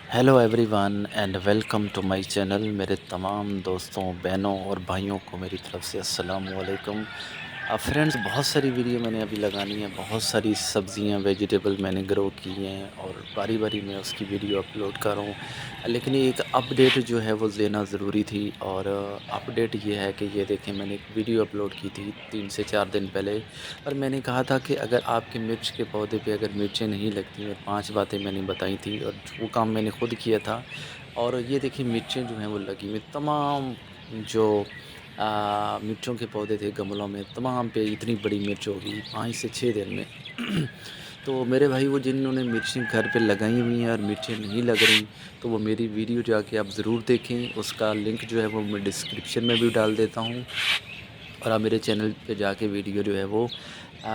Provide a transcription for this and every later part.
Hello everyone and welcome to my channel. मेरे तमाम दोस्तों, बहनों और भाइयों को मेरी तरफ से अस्सलाम वालेकुम। फ्रेंड्स, बहुत सारी वीडियो मैंने अभी लगानी है, बहुत सारी सब्जियां वेजिटेबल मैंने ग्रो की हैं और बारी बारी मैं उसकी वीडियो अपलोड कर रहा हूँ। लेकिन ये एक अपडेट जो है वो देना ज़रूरी थी। और अपडेट ये है कि ये देखें, मैंने एक वीडियो अपलोड की थी 3 से 4 दिन पहले। और मैंने कहा था कि अगर आपके मिर्च के पौधे पे अगर मिर्चें नहीं लगती, और 5 बातें मैंने बताई थी और वो काम मैंने खुद किया था। और ये देखिए, मिर्चें जो हैं वो लगी हुई तमाम। जो मिर्चों के पौधे थे गमलों में, तमाम पे इतनी बड़ी मिर्च होगी 5 से 6 दिन में। तो मेरे भाई, वो जिन्होंने मिर्चें घर पे लगाई हुई हैं और मिर्चें नहीं लग रही, तो वो मेरी वीडियो जाके आप ज़रूर देखें। उसका लिंक जो है वो मैं डिस्क्रिप्शन में भी डाल देता हूँ। और आप मेरे चैनल पे जाके वीडियो जो है वो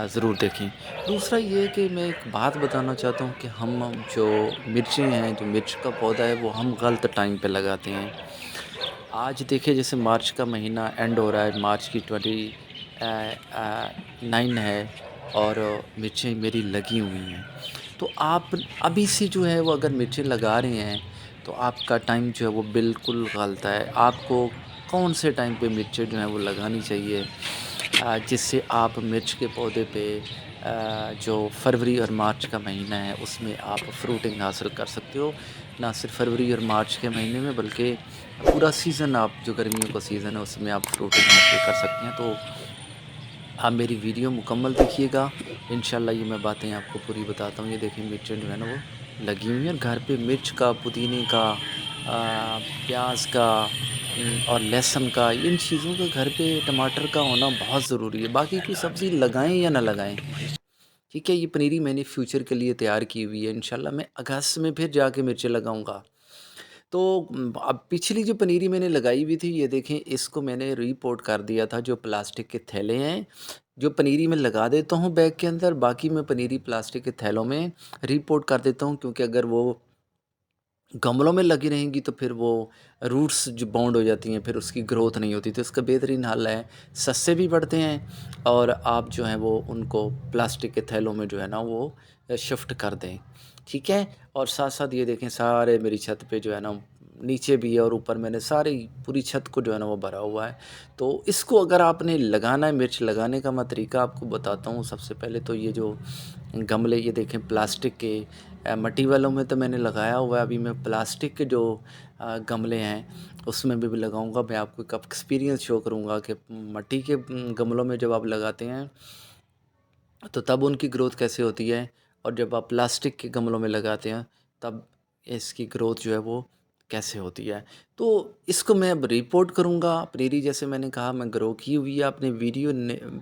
ज़रूर देखें। दूसरा ये है कि मैं एक बात बताना चाहता हूँ कि हम जो मिर्चें हैं, जो मिर्च का पौधा है, वो हम गलत टाइम पे लगाते हैं। आज देखिए, जैसे मार्च का महीना एंड हो रहा है, मार्च की 9 है और मिर्चें मेरी लगी हुई हैं। तो आप अभी से जो है वो अगर मिर्चें लगा रहे हैं, तो आपका टाइम जो है वो बिल्कुल गलत है। आपको कौन से टाइम पे मिर्चें जो हैं वो लगानी चाहिए, जिससे आप मिर्च के पौधे पे जो फरवरी और मार्च का महीना है उसमें आप फ्रूटिंग हासिल कर सकते हो। ना सिर्फ फरवरी और मार्च के महीने में, बल्कि पूरा सीज़न, आप जो गर्मियों का सीज़न है उसमें आप फ्रूटिंग हासिल कर सकते हैं। तो आप मेरी वीडियो मुकम्मल देखिएगा। इंशाल्लाह ये मैं बातें आपको पूरी बताता हूँ। ये देखिए, मिर्चें जो है ना वो लगी हुई हैं, और घर पे मिर्च का, पुदीने का, प्याज का, और लहसुन का, इन चीज़ों का घर पे, टमाटर का होना बहुत ज़रूरी है। बाकी कोई सब्ज़ी लगाएं या ना लगाएं, ठीक है। ये पनीरी मैंने फ्यूचर के लिए तैयार की हुई है। इंशाल्लाह मैं अगस्त में फिर जाके मिर्चें लगाऊंगा। तो अब पिछली जो पनीरी मैंने लगाई हुई थी, ये देखें, इसको मैंने रीपोर्ट कर दिया था। जो प्लास्टिक के थैले हैं, जो पनीरी मैं लगा देता हूँ बैग के अंदर, बाकी मैं पनीरी प्लास्टिक के थैलों में रीपोर्ट कर देता हूँ। क्योंकि अगर वो गमलों में लगी रहेंगी तो फिर वो रूट्स जो बाउंड हो जाती हैं, फिर उसकी ग्रोथ नहीं होती। तो इसका बेहतरीन हल है, सस्ते भी पड़ते हैं, और आप जो हैं वो उनको प्लास्टिक के थैलों में जो है ना वो शिफ्ट कर दें, ठीक है। और साथ साथ ये देखें, सारे मेरी छत पे जो है ना, नीचे भी है और ऊपर, मैंने सारी पूरी छत को जो है ना वो भरा हुआ है। तो इसको अगर आपने लगाना है, मिर्च लगाने का मैं तरीका आपको बताता हूँ। सबसे पहले तो ये जो गमले, ये देखें, प्लास्टिक के, मट्टी वालों में तो मैंने लगाया हुआ है। अभी मैं प्लास्टिक के जो गमले हैं उसमें भी लगाऊंगा। मैं आपको एक एक्सपीरियंस शो करूंगा कि मट्टी के गमलों में जब आप लगाते हैं तो तब उनकी ग्रोथ कैसे होती है, और जब आप प्लास्टिक के गमलों में लगाते हैं तब इसकी ग्रोथ जो है वो कैसे होती है। तो इसको मैं अब रिपोर्ट करूँगा। प्रेरी, जैसे मैंने कहा, मैं ग्रो की हुई है। आपने वीडियो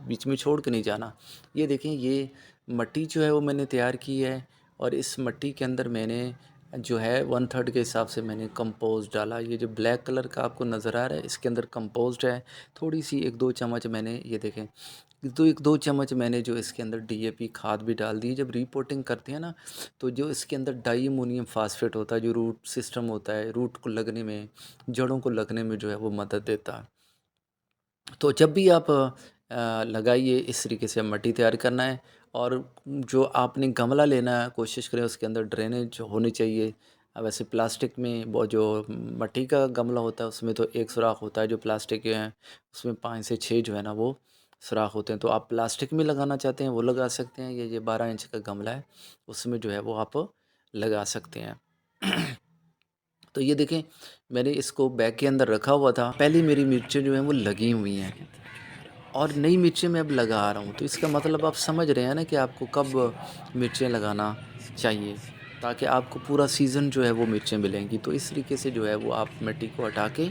बीच में छोड़ के नहीं जाना। ये देखें, ये मट्टी जो है वो मैंने तैयार की है, और इस मट्टी के अंदर मैंने जो है 1/3 के हिसाब से मैंने कंपोस्ट डाला। ये जो ब्लैक कलर का आपको नज़र आ रहा है, इसके अंदर कंपोस्ट है। थोड़ी सी 1-2 चम्मच मैंने, ये देखें, तो 1-2 चम्मच मैंने जो इसके अंदर डीएपी खाद भी डाल दी। जब रिपोर्टिंग करते हैं ना, तो जो इसके अंदर डाई अमोनियम फास्फेट होता है, जो रूट सिस्टम होता है, रूट को लगने में, जड़ों को लगने में जो है वो मदद देता है। तो जब भी आप लगाइए, इस तरीके से मट्टी तैयार करना है। और जो आपने गमला लेना है, कोशिश करें उसके अंदर ड्रेनेज होनी चाहिए। वैसे प्लास्टिक में वो जो मट्टी का गमला होता है उसमें तो एक सुराख होता है, जो प्लास्टिक के हैं उसमें 5 से 6 जो है ना वो सुराख होते हैं। तो आप प्लास्टिक में लगाना चाहते हैं वो लगा सकते हैं। ये 12 इंच का गमला है, उसमें जो है वो आप लगा सकते हैं। तो ये देखें, मैंने इसको बैग के अंदर रखा हुआ था। पहले मेरी मिर्चें जो हैं वो लगी हुई हैं, और नई मिर्चें मैं अब लगा रहा हूँ। तो इसका मतलब आप समझ रहे हैं ना कि आपको कब मिर्चें लगाना चाहिए, ताकि आपको पूरा सीज़न जो है वो मिर्चें मिलेंगी। तो इस तरीके से जो है वो आप मिट्टी को हटा के,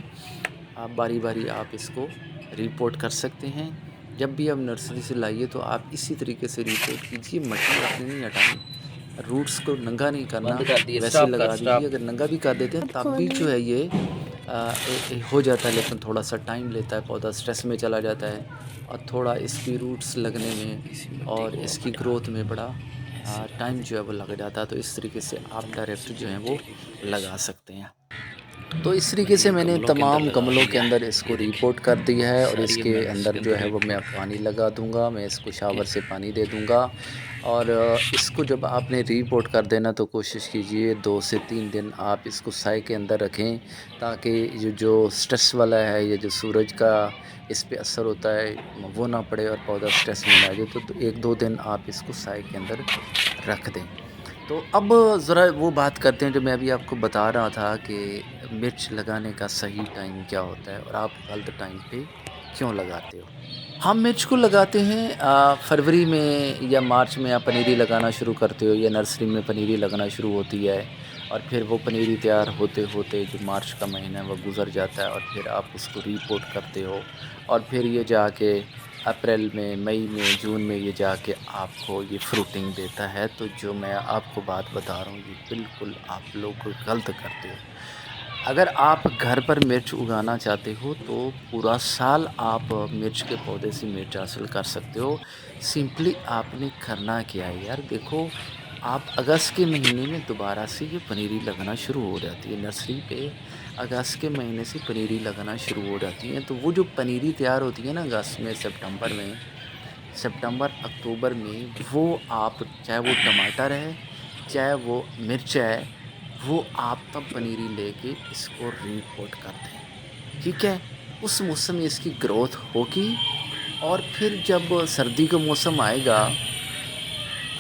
आप बारी बारी आप इसको रिपोर्ट कर सकते हैं। जब भी आप नर्सरी से लाइए तो आप इसी तरीके से रिपोर्ट कीजिए। मिट्टी आपने नहीं हटानी, रूट्स को नंगा नहीं करना, बंद कर दिए। वैसे स्टॉप कर लगा दीजिए। स्टॉप। अगर नंगा भी कर देते हैं तब भी जो है ये हो जाता है, लेकिन थोड़ा सा टाइम लेता है, पौधा स्ट्रेस में चला जाता है, और थोड़ा इसकी रूट्स लगने में इसी मिट्टी और को इसकी हटा ग्रोथ में बड़ा ऐसे टाइम रखो। जो है वो लग जाता है। तो इस तरीके से आप तुम डायरेक्ट जो सीधे है वो टेढ़ी मेढ़ी लगा ऐसे। सकते हैं। तो इस तरीके मैंने से इन मैंने गमलों के अंदर तमाम लगा गमलों के दिया। अंदर इसको ये रिपोर्ट कर देखिए, दिया है, और सारी अब इसके मैंने अंदर इसके जो अंदर है वो मैं रिपोर्ट कर पानी दी। लगा दूंगा। मैं इसको शावर से पानी दे दूंगा। और इसको जब आपने रीपोर्ट कर देना तो कोशिश कीजिए 2 से 3 दिन आप इसको साए के अंदर रखें, ताकि ये जो स्ट्रेस वाला है, ये जो सूरज का इस पे असर होता है वो ना पड़े और पौधा स्ट्रेस में ना आ जाए। तो 1-2 दिन आप इसको साए के अंदर रख दें। तो अब ज़रा वो बात करते हैं जो मैं अभी आपको बता रहा था कि मिर्च लगाने का सही टाइम क्या होता है और आप गलत टाइम पे क्यों लगाते हो? हम मिर्च को लगाते हैं फरवरी में या मार्च में आप पनीरी लगाना शुरू करते हो या नर्सरी में पनीरी लगना शुरू होती है और फिर वो पनीरी तैयार होते-होते जो मार्च का महीना है वो गुज़र जाता है और फिर आप उसको रीपोर्ट करते हो और फिर ये जाके अप्रैल में, मई में, जून में ये जाके आपको ये फ्रूटिंग देता है। तो जो मैं आपको बात बता रहा हूँ ये बिल्कुल आप लोग गलत करते हो। अगर आप घर पर मिर्च उगाना चाहते हो तो पूरा साल आप मिर्च के पौधे से मिर्च हासिल कर सकते हो। सिंपली आपने करना क्या है यार, देखो आप अगस्त के महीने में दोबारा से ये पनीरी लगना शुरू हो जाती है नर्सरी पे। अगस्त के महीने से पनीरी लगना शुरू हो जाती है, तो वो जो पनीरी तैयार होती है ना अगस्त में, सितंबर अक्टूबर में, वो आप चाहे वो टमाटर है, चाहे वो मिर्च है, वो आप तब पनीरी लेके इसको रीपोर्ट कर दें, ठीक है? उस मौसम में इसकी ग्रोथ होगी और फिर जब सर्दी का मौसम आएगा,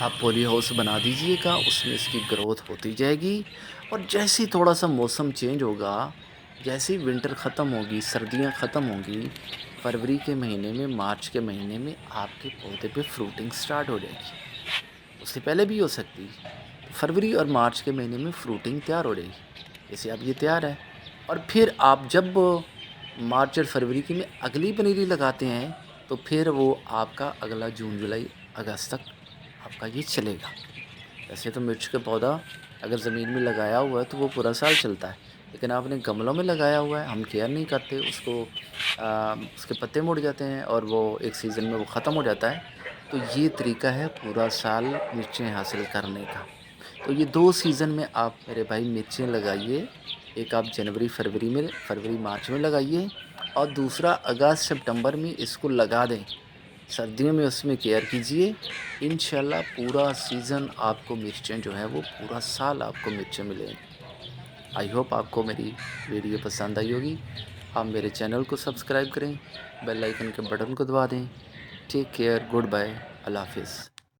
आप पॉली हाउस बना दीजिएगा, उसमें इसकी ग्रोथ होती जाएगी और जैसे ही थोड़ा-सा मौसम चेंज होगा, जैसे ही विंटर ख़त्म होगी, सर्दियाँ ख़त्म होंगी, फरवरी के महीने में, मार्च के महीने में आपके पौधे पे फ्रूटिंग स्टार्ट हो जाएगी। उससे पहले भी हो सकती है। तो फरवरी और मार्च के महीने में फ्रूटिंग तैयार हो जाएगी। जैसे अब ये तैयार है और फिर आप जब मार्च और फरवरी की में अगली पनीरी लगाते हैं, तो फिर वो आपका अगला जून, जुलाई, अगस्त तक आपका ये चलेगा। वैसे तो मिर्च का पौधा अगर ज़मीन में लगाया हुआ है तो वो पूरा साल चलता है, लेकिन आपने गमलों में लगाया हुआ है, हम केयर नहीं करते उसको, उसके पत्ते मुड़ जाते हैं और वो एक सीज़न में वो ख़त्म हो जाता है। तो ये तरीका है पूरा साल मिर्चें हासिल करने का। तो ये 2 सीज़न में आप मेरे भाई मिर्चें लगाइए। एक आप फरवरी मार्च में लगाइए और दूसरा अगस्त सितंबर में इसको लगा दें। सर्दियों में उसमें केयर कीजिए। इंशाल्लाह पूरा सीज़न आपको मिर्चें जो हैं वो पूरा साल आपको मिर्चें मिलेंगी। आई होप आपको मेरी वीडियो पसंद आई होगी। आप मेरे चैनल को सब्सक्राइब करें, बेल आइकन के बटन को दबा दें। टेक केयर, गुड बाय, अल्लाह हाफ़िज़।